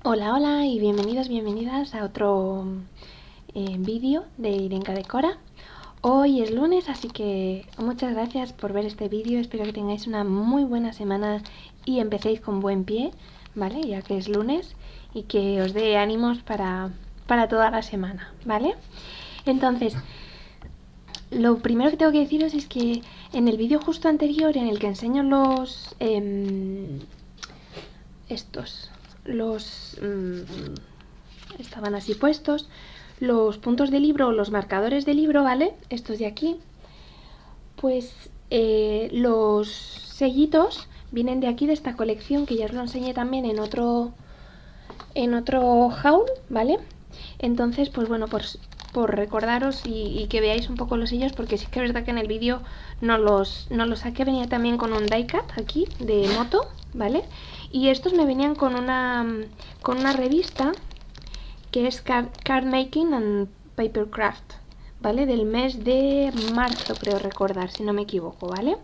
Hola, hola y bienvenidos, bienvenidas a otro vídeo de Irenka Decora. Hoy es lunes, así que muchas gracias por ver este vídeo. Espero que tengáis una muy buena semana y empecéis con buen pie, ¿vale? Ya que es lunes y que os dé ánimos para toda la semana, ¿vale? Entonces, lo primero que tengo que deciros es que en el vídeo justo anterior en el que enseño los estaban así puestos, los puntos de libro, los marcadores de libro, ¿vale? Estos de aquí, pues los sellitos vienen de aquí, de esta colección, que ya os lo enseñé también en otro haul, ¿vale? Entonces, pues bueno, por recordaros y que veáis un poco los sellos, porque sí que es verdad que en el vídeo no los saqué. Venía también con un die cut aquí de moto, ¿vale? Y estos me venían con una revista que es Card Making and Papercraft, ¿vale? Del mes de marzo, creo recordar, si no me equivoco, ¿vale?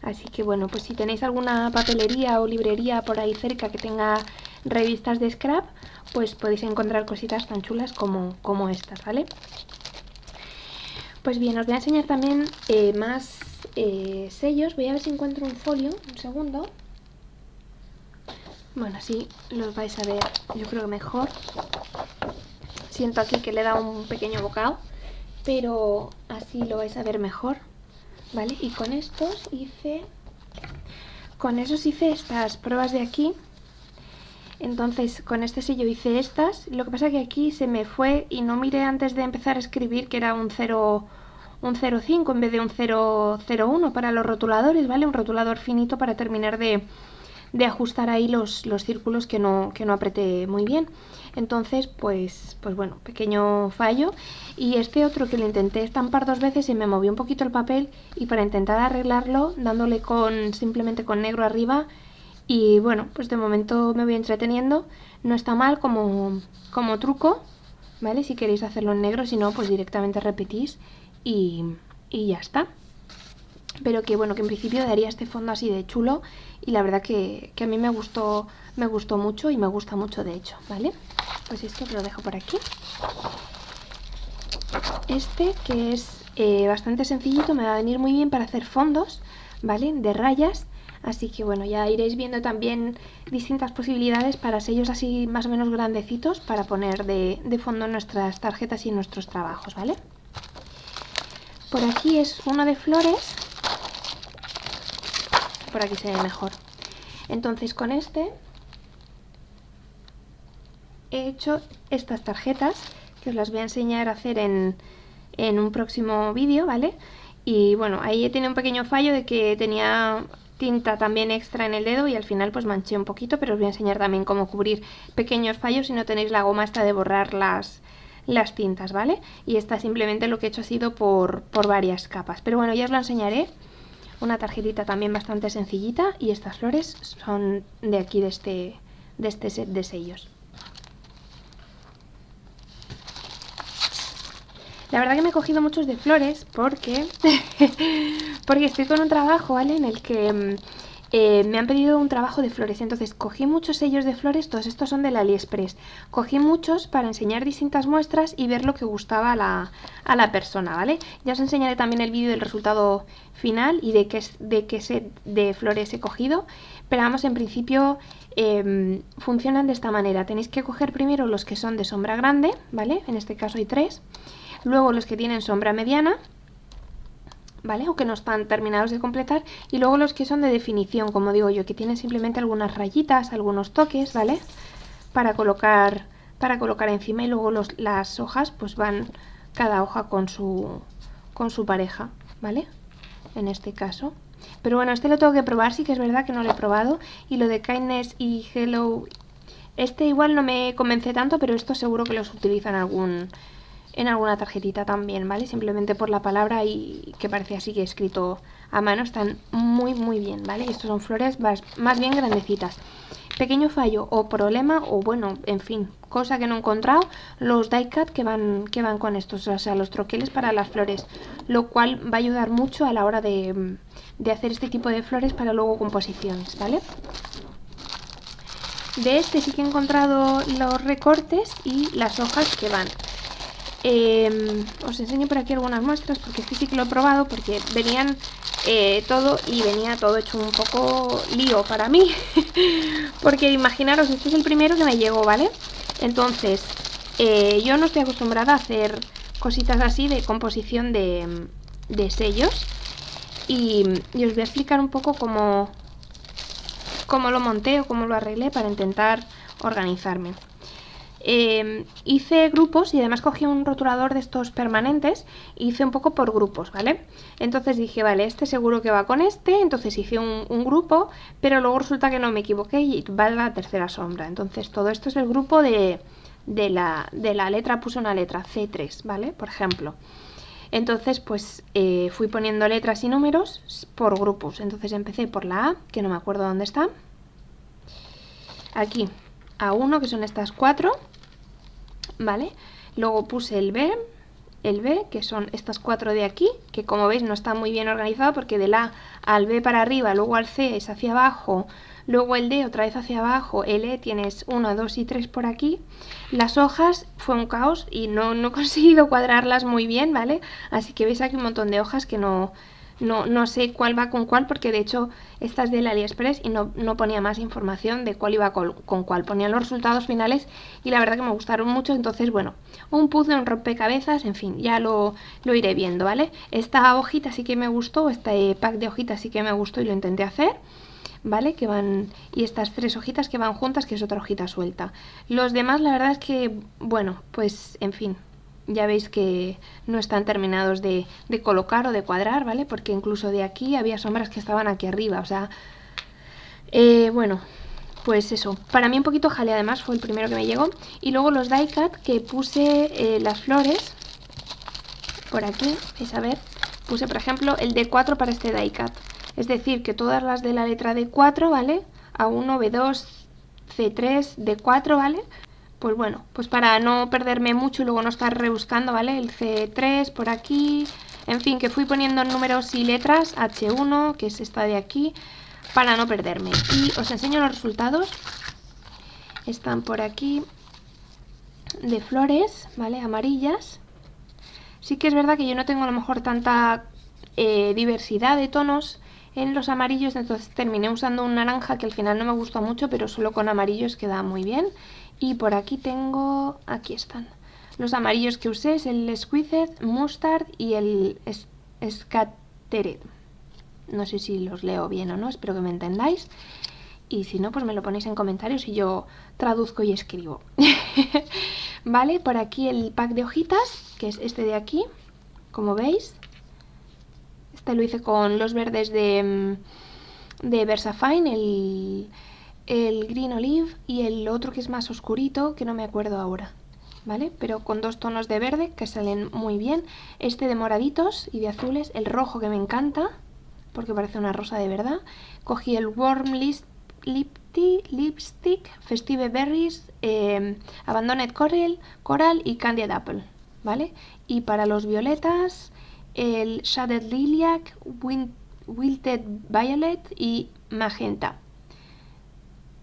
Así que bueno, pues si tenéis alguna papelería o librería por ahí cerca que tenga revistas de scrap, pues podéis encontrar cositas tan chulas como estas, ¿vale? Pues bien, os voy a enseñar también más sellos. Voy a ver si encuentro un folio, un segundo. Bueno, así los vais a ver, yo creo que mejor. Siento aquí que le he dado un pequeño bocado, pero así lo vais a ver mejor, ¿vale? Y con esos hice estas pruebas de aquí. Entonces con este sello hice estas. Lo que pasa es que aquí se me fue y no miré antes de empezar a escribir que era un 0,5 en vez de un 0,01 para los rotuladores, ¿vale? Un rotulador finito para terminar de ajustar ahí los círculos que no apreté muy bien. Entonces, pues bueno, pequeño fallo. Y este otro que lo intenté estampar 2 veces y me movió un poquito el papel, y para intentar arreglarlo, dándole simplemente con negro arriba, y bueno, pues de momento me voy entreteniendo. No está mal como truco, ¿vale? Si queréis hacerlo en negro, si no, pues directamente repetís y ya está. Pero que bueno, que en principio daría este fondo así de chulo, y la verdad que a mí me gustó mucho y me gusta mucho de hecho, ¿vale? Pues esto lo dejo por aquí. Este, que es bastante sencillito, me va a venir muy bien para hacer fondos, ¿vale? De rayas. Así que bueno, ya iréis viendo también distintas posibilidades para sellos así más o menos grandecitos para poner de fondo nuestras tarjetas y nuestros trabajos, ¿vale? Por aquí es uno de flores. Por aquí se ve mejor. Entonces con este he hecho estas tarjetas, que os las voy a enseñar a hacer en un próximo vídeo, ¿vale? Y bueno, ahí he tenido un pequeño fallo de que tenía tinta también extra en el dedo y al final pues manché un poquito, pero os voy a enseñar también cómo cubrir pequeños fallos si no tenéis la goma esta de borrar las tintas, ¿vale? Y esta simplemente lo que he hecho ha sido por varias capas, pero bueno, ya os lo enseñaré. Una tarjetita también bastante sencillita, y estas flores son de aquí, de este set de sellos. La verdad que me he cogido muchos de flores porque estoy con un trabajo, ¿vale? En el que me han pedido un trabajo de flores. Entonces cogí muchos sellos de flores, todos estos son del AliExpress. Cogí muchos para enseñar distintas muestras y ver lo que gustaba a la persona, ¿vale? Ya os enseñaré también el vídeo del resultado final y de qué set de flores he cogido. Pero vamos, en principio funcionan de esta manera. Tenéis que coger primero los que son de sombra grande, ¿vale? En este caso hay 3. Luego los que tienen sombra mediana, ¿vale? O que no están terminados de completar. Y luego los que son de definición, como digo yo, que tienen simplemente algunas rayitas, algunos toques, ¿vale? Para colocar encima, y luego las hojas pues van cada hoja con su pareja, ¿vale? En este caso. Pero bueno, este lo tengo que probar, sí que es verdad que no lo he probado. Y lo de Kindness y Hello, este igual no me convence tanto, pero esto seguro que los utilizan en alguna tarjetita también, ¿vale? Simplemente por la palabra y que parece así que escrito a mano, están muy muy bien, ¿vale? Estos son flores más bien grandecitas. Pequeño fallo o problema, o bueno, en fin, cosa que no he encontrado, los die cut que van con estos, o sea, los troqueles para las flores, lo cual va a ayudar mucho a la hora de hacer este tipo de flores para luego composiciones, ¿vale? De este sí que he encontrado los recortes y las hojas que van. Os enseño por aquí algunas muestras porque este sí que lo he probado, porque venían todo y venía todo hecho un poco lío para mí. Porque imaginaros, este es el primero que me llegó, ¿vale? Entonces, yo no estoy acostumbrada a hacer cositas así de composición de sellos. Y os voy a explicar un poco cómo lo monté o cómo lo arreglé para intentar organizarme. Hice grupos y además cogí un rotulador de estos permanentes y hice un poco por grupos, ¿vale? Entonces dije, vale, este seguro que va con este, entonces hice un grupo, pero luego resulta que no me equivoqué y va a la tercera sombra. Entonces todo esto es el grupo de la letra, puse una letra C3, ¿vale? Por ejemplo. Entonces pues fui poniendo letras y números por grupos. Entonces empecé por la A, que no me acuerdo dónde está. Aquí, A1, que son estas 4, ¿vale? Luego puse el B, que son estas 4 de aquí, que como veis no está muy bien organizado porque del A al B para arriba, luego al C es hacia abajo, luego el D otra vez hacia abajo, el E tienes 1, 2 y 3 por aquí. Las hojas fue un caos y no he conseguido cuadrarlas muy bien, ¿vale? Así que veis aquí un montón de hojas que no sé cuál va con cuál, porque de hecho esta es del AliExpress y no ponía más información de cuál iba con cuál. Ponía los resultados finales y la verdad que me gustaron mucho. Entonces, bueno, un puzzle, un rompecabezas, en fin, ya lo iré viendo, ¿vale? Esta hojita sí que me gustó, este pack de hojitas sí que me gustó y lo intenté hacer, ¿vale? Que van, y estas 3 hojitas que van juntas, que es otra hojita suelta. Los demás, la verdad es que, bueno, pues, en fin, ya veis que no están terminados de colocar o de cuadrar, ¿vale? Porque incluso de aquí había sombras que estaban aquí arriba, o sea, bueno, pues eso. Para mí un poquito jale, además, fue el primero que me llegó. Y luego los die cut, que puse las flores por aquí, vais a ver, puse por ejemplo el D4 para este die cut. Es decir, que todas las de la letra D4, ¿vale? A1, B2, C3, D4, ¿vale? Pues bueno, pues para no perderme mucho y luego no estar rebuscando, ¿vale? El C3 por aquí, en fin, que fui poniendo números y letras, H1, que es esta de aquí, para no perderme. Y os enseño los resultados. Están por aquí de flores, ¿vale? Amarillas. Sí que es verdad que yo no tengo a lo mejor tanta diversidad de tonos en los amarillos, entonces terminé usando un naranja que al final no me gustó mucho, pero solo con amarillos queda muy bien. Y por aquí tengo, aquí están, los amarillos que usé, es el Squeezed, Mustard y el Scattered. No sé si los leo bien o no, espero que me entendáis. Y si no, pues me lo ponéis en comentarios y yo traduzco y escribo. Vale, por aquí el pack de hojitas, que es este de aquí, como veis. Este lo hice con los verdes de Versafine, el Green Olive y el otro que es más oscurito, que no me acuerdo ahora, ¿vale? Pero con 2 tonos de verde que salen muy bien. Este de moraditos y de azules, el rojo que me encanta, porque parece una rosa de verdad. Cogí el Warm Lipstick, Festive Berries, Abandoned Coral y Candied Apple, ¿vale? Y para los violetas, el Shaded Lilac, Wilted Violet y Magenta,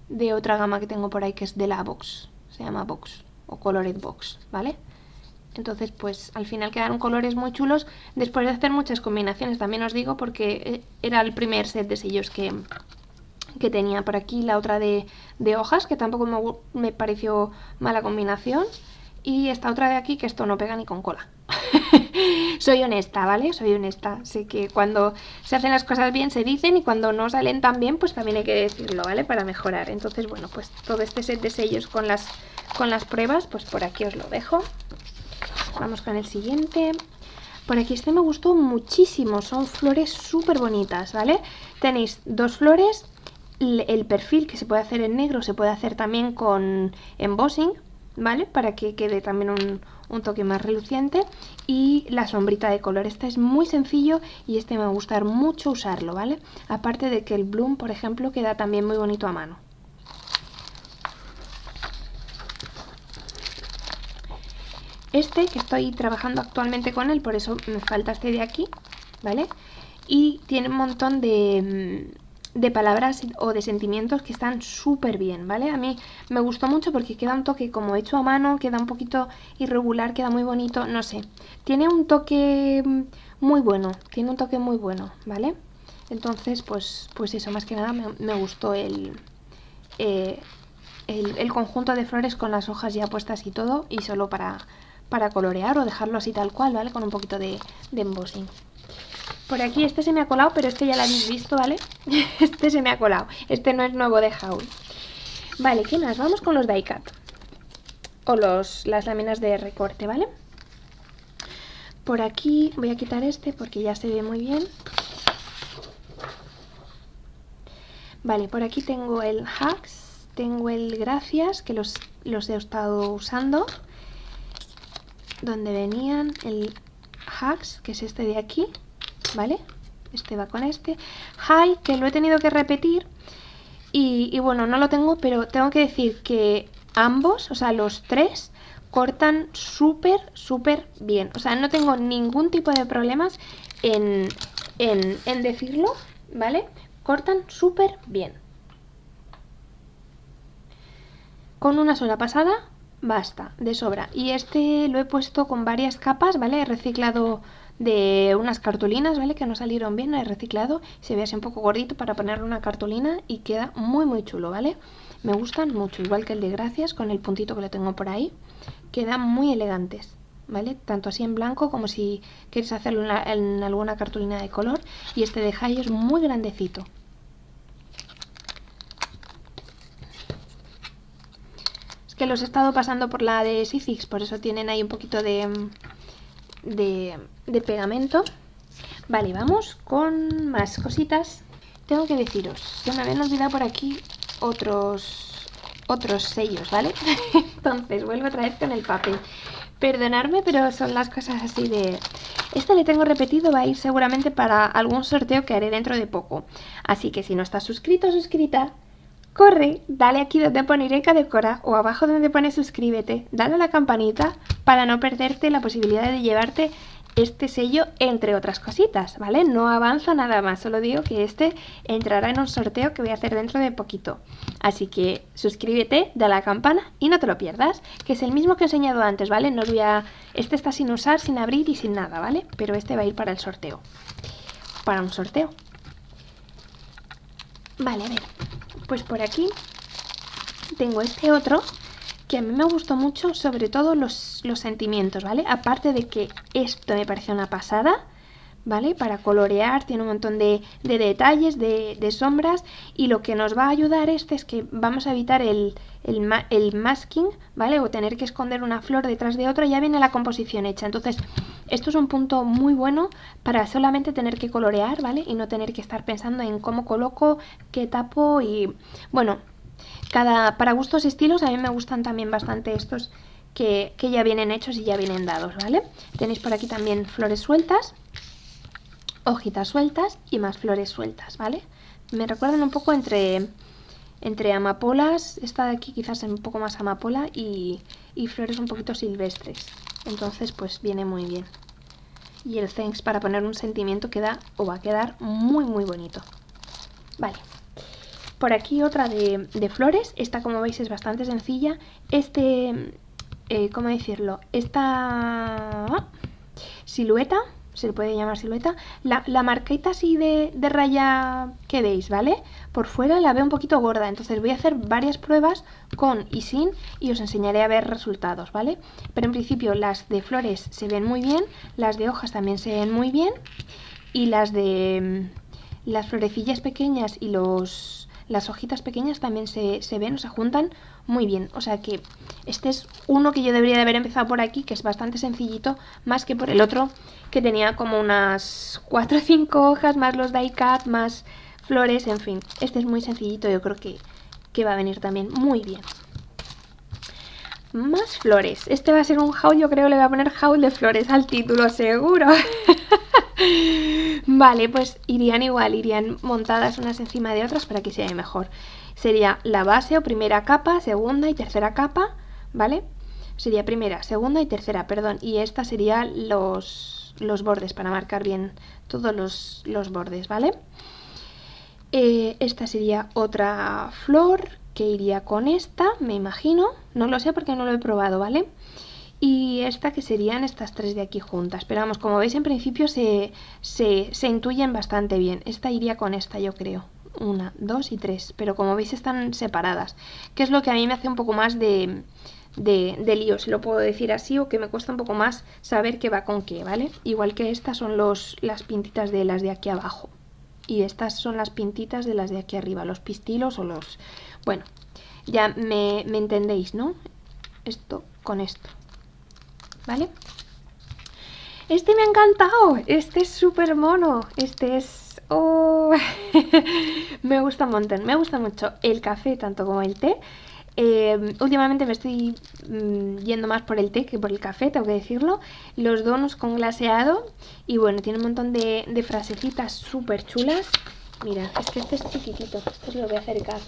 de otra gama que tengo por ahí que es de la Box, se llama Box o Colored Box, ¿vale? Entonces pues al final quedaron colores muy chulos después de hacer muchas combinaciones, también os digo, porque era el primer set de sellos que tenía. Por aquí la otra de hojas, que tampoco me pareció mala combinación, y esta otra de aquí, que esto no pega ni con cola. Soy honesta, ¿vale? Soy honesta. Sé que cuando se hacen las cosas bien se dicen y cuando no salen tan bien, pues también hay que decirlo, ¿vale? Para mejorar. Entonces, bueno, pues todo este set de sellos con las pruebas, pues por aquí os lo dejo. Vamos con el siguiente. Por aquí este me gustó muchísimo. Son flores súper bonitas, ¿vale? Tenéis 2 flores. El perfil, que se puede hacer en negro, se puede hacer también con embossing, ¿vale? Para que quede también un toque más reluciente. Y la sombrita de color. Este es muy sencillo y este me va a gustar mucho usarlo, ¿vale? Aparte de que el bloom, por ejemplo, queda también muy bonito a mano. Este, que estoy trabajando actualmente con él, por eso me falta este de aquí, ¿vale? Y tiene un montón de de palabras o de sentimientos que están súper bien, ¿vale? A mí me gustó mucho porque queda un toque como hecho a mano, queda un poquito irregular, queda muy bonito, no sé. Tiene un toque muy bueno, tiene un toque muy bueno, ¿vale? Entonces, pues eso, más que nada me gustó el conjunto de flores con las hojas ya puestas y todo, y solo para colorear o dejarlo así tal cual, ¿vale? Con un poquito de embossing. Por aquí este se me ha colado, pero este ya lo habéis visto, ¿vale? Este se me ha colado. Este no es nuevo de Haul. Vale, ¿qué más? Vamos con los die cut. O las láminas de recorte, ¿vale? Por aquí voy a quitar este porque ya se ve muy bien. Vale, por aquí tengo el Hugs, tengo el Gracias, que los he estado usando. Donde venían el Hugs, que es este de aquí, ¿vale? Este va con este. Hi, que lo he tenido que repetir. Y bueno, no lo tengo, pero tengo que decir que ambos, o sea, los tres, cortan súper, súper bien. O sea, no tengo ningún tipo de problemas en decirlo, ¿vale? Cortan súper bien. Con una sola pasada basta, de sobra. Y este lo he puesto con varias capas, ¿vale? He reciclado de unas cartulinas, ¿vale? Que no salieron bien, he reciclado. Se ve así un poco gordito para ponerle una cartulina y queda muy muy chulo, ¿vale? Me gustan mucho, igual que el de Gracias, con el puntito que lo tengo por ahí. Quedan muy elegantes, ¿vale? Tanto así en blanco como si quieres hacerlo en alguna cartulina de color. Y este de Hi es muy grandecito. Que los he estado pasando por la de Sizzix, por eso tienen ahí un poquito de pegamento. Vale, vamos con más cositas. Tengo que deciros, se me habían olvidado por aquí otros sellos, ¿vale? Entonces vuelvo otra vez con el papel. Perdonadme, pero son las cosas así de... Este le tengo repetido, va a ir seguramente para algún sorteo que haré dentro de poco. Así que si no estás suscrito o suscrita, corre, dale aquí donde pone Ireika Decora o abajo donde pone suscríbete, dale a la campanita para no perderte la posibilidad de llevarte este sello, entre otras cositas, ¿vale? No avanzo nada más, solo digo que este entrará en un sorteo que voy a hacer dentro de poquito. Así que suscríbete, dale a la campana y no te lo pierdas, que es el mismo que he enseñado antes, ¿vale? No os voy a... Este está sin usar, sin abrir y sin nada, ¿vale? Pero este va a ir para el sorteo. Para un sorteo. Vale, a ver. Pues por aquí tengo este otro que a mí me gustó mucho, sobre todo los sentimientos, ¿vale? Aparte de que esto me parece una pasada, ¿vale? Para colorear, tiene un montón de detalles, de sombras, y lo que nos va a ayudar es que vamos a evitar el masking, ¿vale? O tener que esconder una flor detrás de otra, ya viene la composición hecha. Entonces, esto es un punto muy bueno para solamente tener que colorear, ¿vale? Y no tener que estar pensando en cómo coloco, qué tapo y... Bueno, para gustos y estilos a mí me gustan también bastante estos que ya vienen hechos y ya vienen dados, ¿vale? Tenéis por aquí también flores sueltas, hojitas sueltas y más flores sueltas, ¿vale? Me recuerdan un poco entre amapolas, esta de aquí quizás es un poco más amapola y flores un poquito silvestres. Entonces pues viene muy bien. Y el thanks para poner un sentimiento va a quedar muy muy bonito. Vale. Por aquí otra de flores. Esta, como veis, es bastante sencilla. ¿Cómo decirlo? Esta silueta, se le puede llamar silueta. La marquita así de raya que veis, ¿vale? Por fuera la veo un poquito gorda. Entonces voy a hacer varias pruebas con y sin y os enseñaré a ver resultados, ¿vale? Pero en principio las de flores se ven muy bien. Las de hojas también se ven muy bien. Y las florecillas pequeñas y las hojitas pequeñas también se ven o se juntan muy bien. O sea que este es uno que yo debería de haber empezado por aquí, que es bastante sencillito, más que por el otro que tenía como unas 4 o 5 hojas, más los die cut, más flores, en fin. Este es muy sencillito, yo creo que va a venir también muy bien. Más flores. Este va a ser un haul, yo creo que le voy a poner haul de flores al título, seguro. Vale, pues irían montadas unas encima de otras para que se vea mejor. Sería la base o primera capa, segunda y tercera capa, ¿vale? Sería primera, segunda y tercera, perdón. Y esta sería los bordes, para marcar bien todos los bordes, ¿vale? Esta sería otra flor que iría con esta, me imagino. No lo sé porque no lo he probado, ¿vale? Y esta que serían estas tres de aquí juntas. Pero vamos, como veis en principio se intuyen bastante bien. Esta iría con esta, yo creo. 1, 2 y 3. Pero como veis están separadas. Que es lo que a mí me hace un poco más de lío, si lo puedo decir así, o que me cuesta un poco más saber qué va con qué, ¿vale? Igual que estas son las pintitas de las de aquí abajo. Y estas son las pintitas de las de aquí arriba, los pistilos o los... Bueno, ya me entendéis, ¿no? Esto con esto, ¿vale? Este me ha encantado, este es súper mono, este es... Oh. Me gusta un montón, me gusta mucho el café tanto como el té. Últimamente me estoy yendo más por el té que por el café, tengo que decirlo. Los donuts con glaseado. Y bueno, tiene un montón de frasecitas súper chulas. Mira, es que este es chiquitito. Esto os lo voy a acercar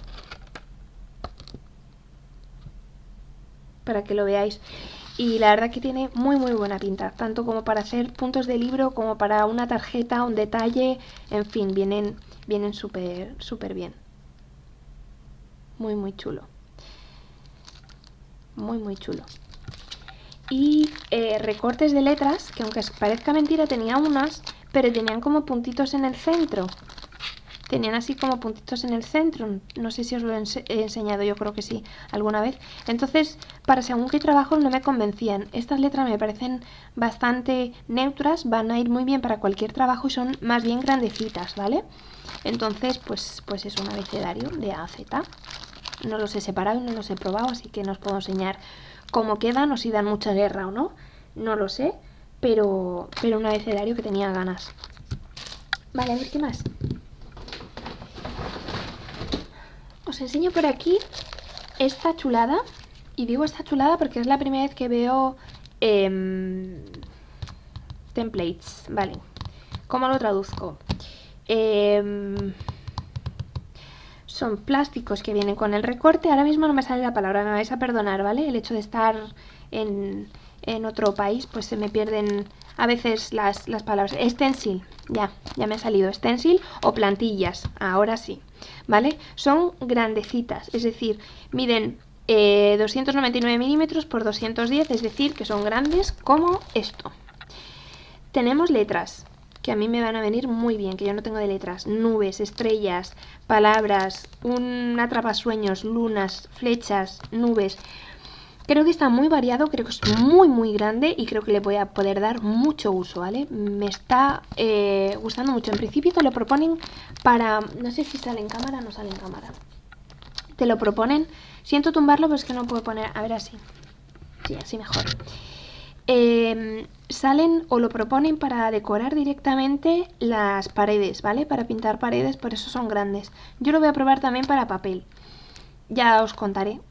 para que lo veáis. Y la verdad que tiene muy buena pinta, tanto como para hacer puntos de libro, como para una tarjeta, un detalle. En fin, vienen súper bien. Muy chulo. Muy chulo. Y recortes de letras, que aunque parezca mentira tenía unas, pero tenían como puntitos en el centro. Tenían así como puntitos en el centro. No sé si os lo he enseñado, yo creo que sí, alguna vez. Entonces, para según qué trabajos no me convencían. Estas letras me parecen bastante neutras, van a ir muy bien para cualquier trabajo y son más bien grandecitas, ¿vale? Entonces, pues es un abecedario de A a Z. No los he separado y no los he probado, así que no os puedo enseñar cómo quedan o si dan mucha guerra o no. No lo sé, pero un abecedario que tenía ganas. Vale, a ver qué más. Os enseño por aquí esta chulada. Y digo esta chulada porque es la primera vez que veo templates. Vale, ¿cómo lo traduzco? Son plásticos que vienen con el recorte. Ahora mismo no me sale la palabra, me vais a perdonar, ¿vale? El hecho de estar en otro país, pues se me pierden a veces las palabras. Stencil, ya me ha salido. Stencil o plantillas, ahora sí, ¿vale? Son grandecitas, es decir, miden 299 milímetros por 210, es decir, que son grandes como esto. Tenemos letras, que a mí me van a venir muy bien, que yo no tengo de letras. Nubes, estrellas, palabras, un atrapasueños, lunas, flechas, nubes. Creo que está muy variado, creo que es muy grande y creo que le voy a poder dar mucho uso, ¿vale? Me está gustando mucho. En principio te lo proponen para... No sé si sale en cámara o no sale en cámara. Te lo proponen... Siento tumbarlo, pero es que no puedo poner... A ver, así. Sí, así mejor. Salen o lo proponen para decorar directamente las paredes, ¿vale? Para pintar paredes, por eso son grandes. Yo lo voy a probar también para papel. Ya os contaré,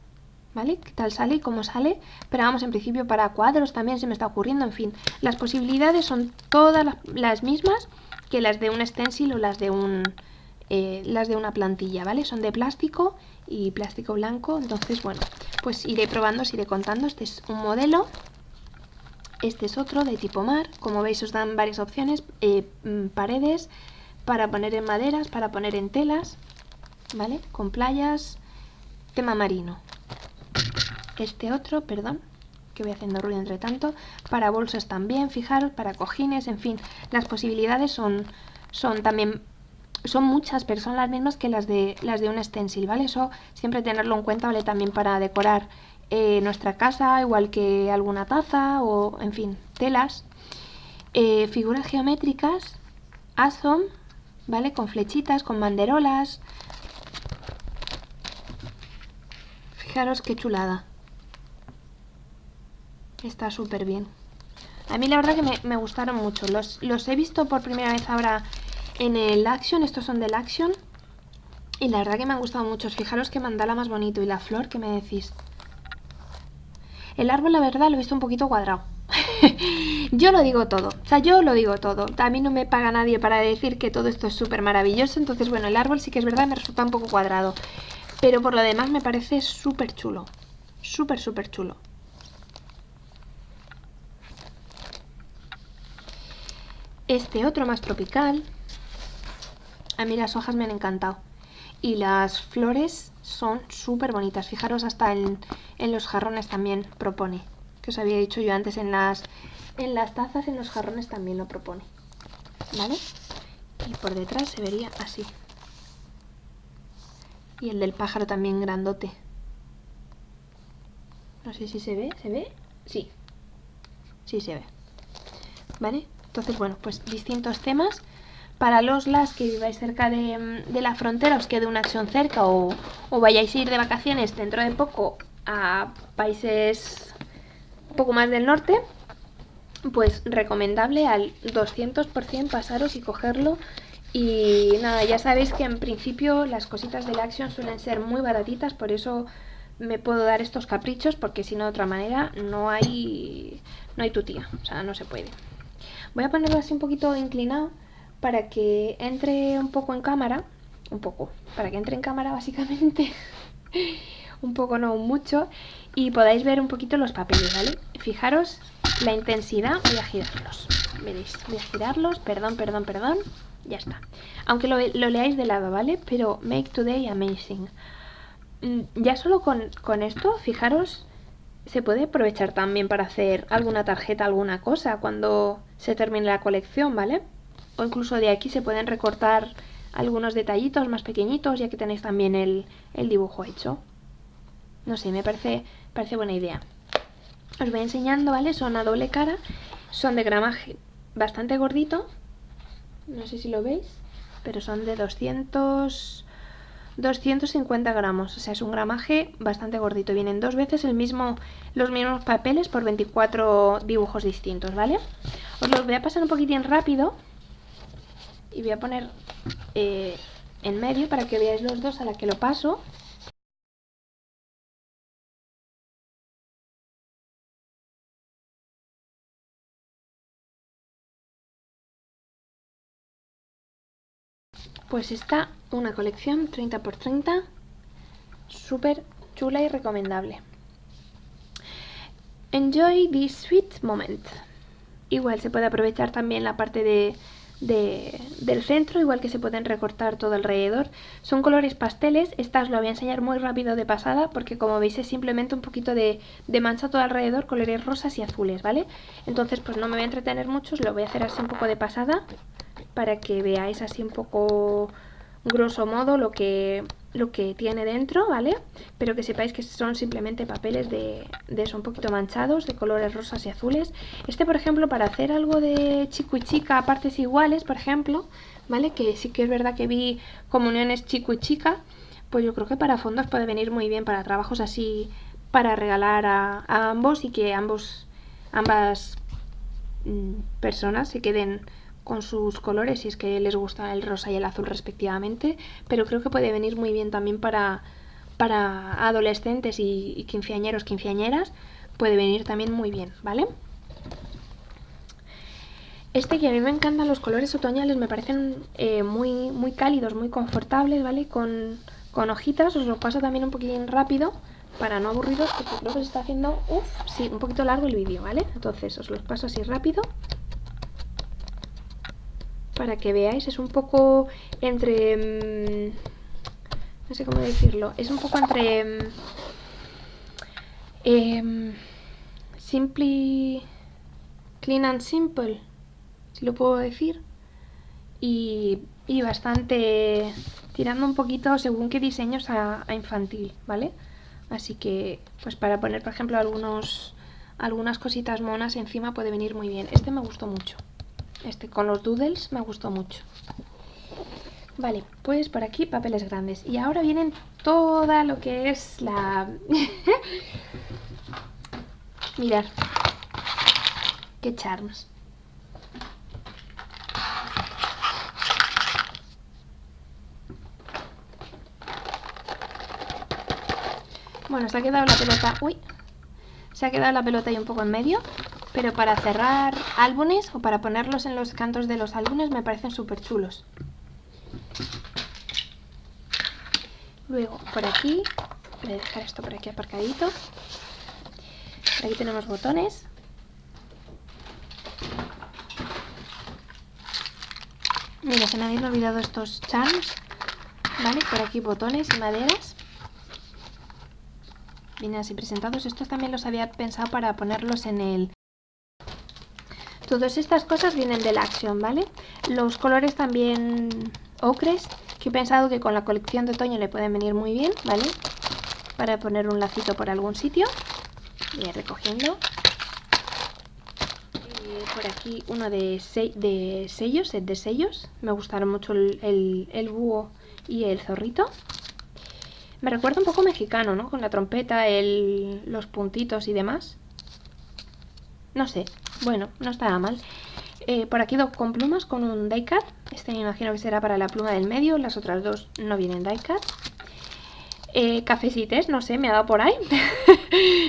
¿vale? ¿Qué tal sale y cómo sale? Pero vamos, en principio para cuadros también se me está ocurriendo. En fin, las posibilidades son todas las mismas que las de un stencil o las de una plantilla, ¿vale? Son de plástico y plástico blanco. Entonces, bueno, pues iré probando, os iré contando. Este es un modelo. Este es otro de tipo mar. Como veis os dan varias opciones. Paredes para poner en maderas, para poner en telas, ¿vale? Con playas, tema marino. Este otro, perdón, que voy haciendo ruido entre tanto. Para bolsas también, fijaros, para cojines, en fin. Las posibilidades son también... Son muchas, pero son las mismas que las de un stencil, ¿vale? Eso siempre tenerlo en cuenta, ¿vale? También para decorar nuestra casa, igual que alguna taza o, en fin, telas. Figuras geométricas, Asom, ¿vale? Con flechitas, con banderolas. Fijaros qué chulada. Está súper bien. A mí la verdad que me gustaron mucho. Los he visto por primera vez ahora en el Action. Estos son del Action. Y la verdad que me han gustado mucho. Fijaros qué mandala más bonito. Y la flor, ¿qué me decís? El árbol, la verdad, lo he visto un poquito cuadrado. Yo lo digo todo. O sea, yo lo digo todo. A mí no me paga nadie para decir que todo esto es súper maravilloso. Entonces, bueno, el árbol sí que es verdad, me resulta un poco cuadrado. Pero por lo demás me parece súper chulo. Súper chulo. Este otro más tropical. A mí las hojas me han encantado. y las flores son súper bonitas. Fijaros, hasta en los jarrones también propone, que os había dicho yo antes, en las tazas, en los jarrones también lo propone, ¿vale? Y por detrás se vería así. Y el del pájaro también grandote. No sé si se ve, ¿se ve? Sí, sí se ve, ¿vale? Entonces, bueno, pues distintos temas. Para las que viváis cerca de la frontera, os quede una acción cerca o vayáis a ir de vacaciones dentro de poco a países un poco más del norte, pues recomendable al 200% pasaros y cogerlo. Y nada, ya sabéis que en principio las cositas de la Action suelen ser muy baratitas, por eso me puedo dar estos caprichos, porque si no de otra manera no hay tu tía, o sea, no se puede. Voy a ponerlo así un poquito inclinado para que entre un poco en cámara, para que entre en cámara básicamente, un poco no mucho, y podáis ver un poquito los papeles, ¿vale? Fijaros la intensidad, voy a girarlos, veréis, voy a girarlos, perdón, ya está. Aunque lo leáis de lado, ¿vale? Pero make today amazing. Ya solo con esto, fijaros, se puede aprovechar también para hacer alguna tarjeta, alguna cosa cuando se termine la colección, ¿vale? O incluso de aquí se pueden recortar algunos detallitos más pequeñitos, ya que tenéis también el dibujo hecho. No sé, me parece buena idea. Os voy enseñando, ¿vale? Son a doble cara, son de gramaje bastante gordito, no sé si lo veis, pero son de 250 gramos, o sea, es un gramaje bastante gordito. Vienen dos veces los mismos papeles por 24 dibujos distintos, ¿vale? Os los voy a pasar un poquitín rápido y voy a poner en medio para que veáis los dos a la que lo paso. Pues está una colección 30×30, súper chula y recomendable. Enjoy this sweet moment. Igual se puede aprovechar también la parte del centro, igual que se pueden recortar todo alrededor. Son colores pasteles, esta os lo voy a enseñar muy rápido de pasada, porque como veis es simplemente un poquito de mancha todo alrededor, colores rosas y azules, ¿vale? Entonces pues no me voy a entretener mucho, os lo voy a hacer así un poco de pasada, para que veáis así un poco grosso modo lo que tiene dentro, ¿vale? Pero que sepáis que son simplemente papeles de eso, un poquito manchados, de colores rosas y azules. Este, por ejemplo, para hacer algo de chico y chica a partes iguales, por ejemplo, ¿vale? Que sí que es verdad que vi comuniones chico y chica, pues yo creo que para fondos puede venir muy bien, para trabajos así, para regalar a ambos, y que ambas personas se queden con sus colores, si es que les gusta el rosa y el azul respectivamente, pero creo que puede venir muy bien también para adolescentes y quinceañeros, quinceañeras, puede venir también muy bien, ¿vale? Este, que a mí me encantan los colores otoñales, me parecen muy, muy cálidos, muy confortables, ¿vale? Con hojitas, os lo paso también un poquitín rápido para no aburriros, porque creo que se está haciendo, un poquito largo el vídeo, ¿vale? Entonces os los paso así rápido para que veáis. Es un poco entre... no sé cómo decirlo. Es un poco entre... simply... clean and simple, si lo puedo decir. Y bastante... tirando un poquito según qué diseños a infantil, ¿vale? Así que, pues para poner, por ejemplo, algunas cositas monas encima puede venir muy bien. Este me gustó mucho. Este con los doodles me gustó mucho. Vale, pues por aquí papeles grandes. Y ahora vienen toda lo que es la... Mirad. Qué charms. Bueno, se ha quedado la pelota... Uy. Se ha quedado la pelota ahí un poco en medio. Pero para cerrar álbumes o para ponerlos en los cantos de los álbumes me parecen súper chulos. Luego, por aquí, voy a dejar esto por aquí aparcadito. Por aquí tenemos botones. Mira, se me habían olvidado estos charms. ¿vale? Por aquí botones y maderas. Vienen así presentados. Estos también los había pensado para ponerlos en el... Todas estas cosas vienen del Action, ¿vale? Los colores también ocres, que he pensado que con la colección de otoño le pueden venir muy bien, ¿vale? Para poner un lacito por algún sitio. Voy a ir recogiendo. Por aquí uno de sellos, set de sellos. Me gustaron mucho el búho y el zorrito. Me recuerda un poco mexicano, ¿no? Con la trompeta, los puntitos y demás. No sé, bueno, no estaba mal. Por aquí dos con plumas con un die cut. Este me imagino que será para la pluma del medio. Las otras dos no vienen die cut. Cafés y tés, no sé, me ha dado por ahí.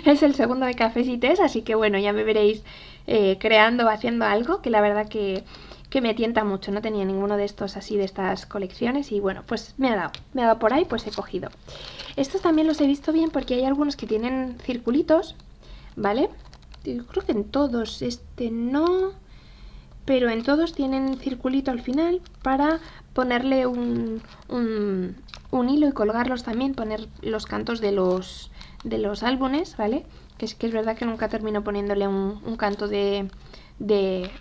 Es el segundo de cafés y tés, así que bueno, ya me veréis creando o haciendo algo, que la verdad que me tienta mucho. No tenía ninguno de estos así, de estas colecciones, y bueno, pues me ha dado por ahí, pues he cogido. Estos también los he visto bien porque hay algunos que tienen circulitos, ¿vale? Yo creo que en todos, este no, pero en todos tienen circulito al final para ponerle un hilo y colgarlos también, poner los cantos de los álbumes, ¿vale? Que es verdad que nunca termino poniéndole un canto de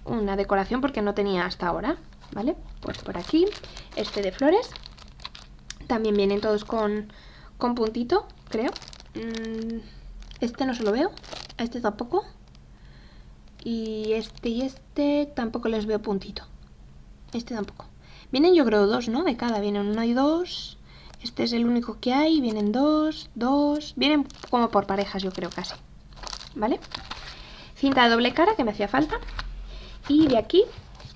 una decoración porque no tenía hasta ahora, ¿vale? Pues por aquí, este de flores. También vienen todos con puntito, creo. Este no se lo veo, este tampoco. Y este tampoco les veo puntito. Este tampoco. Vienen yo creo dos, ¿no? De cada, vienen uno y dos. Este es el único que hay, vienen dos. Vienen como por parejas, yo creo casi. ¿Vale? Cinta de doble cara que me hacía falta. Y de aquí,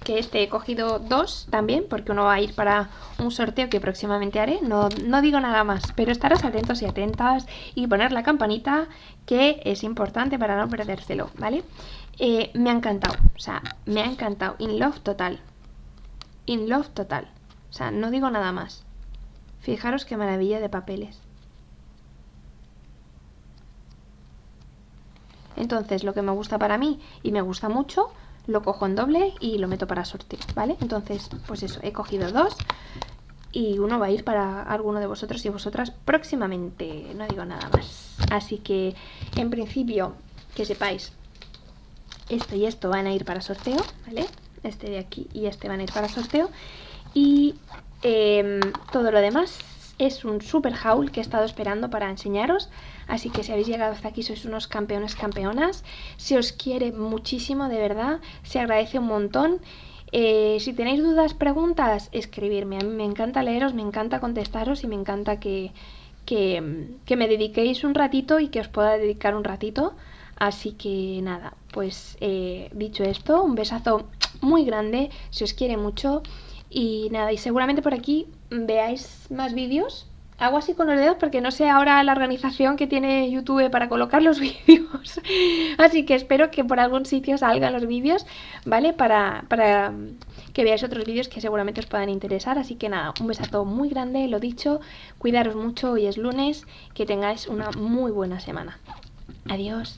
que he cogido dos también, porque uno va a ir para un sorteo que próximamente haré. No digo nada más, pero estaros atentos y atentas y poner la campanita, que es importante para no perdérselo, ¿vale? Me ha encantado, o sea, me ha encantado. In love total. In love total. O sea, no digo nada más. Fijaros qué maravilla de papeles. Entonces, lo que me gusta para mí y me gusta mucho, lo cojo en doble y lo meto para sorteo, ¿vale? Entonces, pues eso, he cogido dos y uno va a ir para alguno de vosotros y vosotras próximamente. No digo nada más. Así que, en principio, que sepáis, esto y esto van a ir para sorteo, ¿vale? Este de aquí y este van a ir para sorteo. Y todo lo demás es un super haul que he estado esperando para enseñaros. Así que si habéis llegado hasta aquí sois unos campeones, campeonas. Se os quiere muchísimo, de verdad. Se agradece un montón. Si tenéis dudas, preguntas, escribirme. A mí me encanta leeros, me encanta contestaros y me encanta que me dediquéis un ratito y que os pueda dedicar un ratito. Así que nada, pues dicho esto, un besazo muy grande, se os quiere mucho. Y nada, y seguramente por aquí veáis más vídeos. Hago así con los dedos porque no sé ahora la organización que tiene YouTube para colocar los vídeos. Así que espero que por algún sitio salgan los vídeos, ¿vale? Para que veáis otros vídeos que seguramente os puedan interesar. Así que nada, un besazo muy grande, lo dicho. Cuidaros mucho, hoy es lunes. Que tengáis una muy buena semana. Adiós.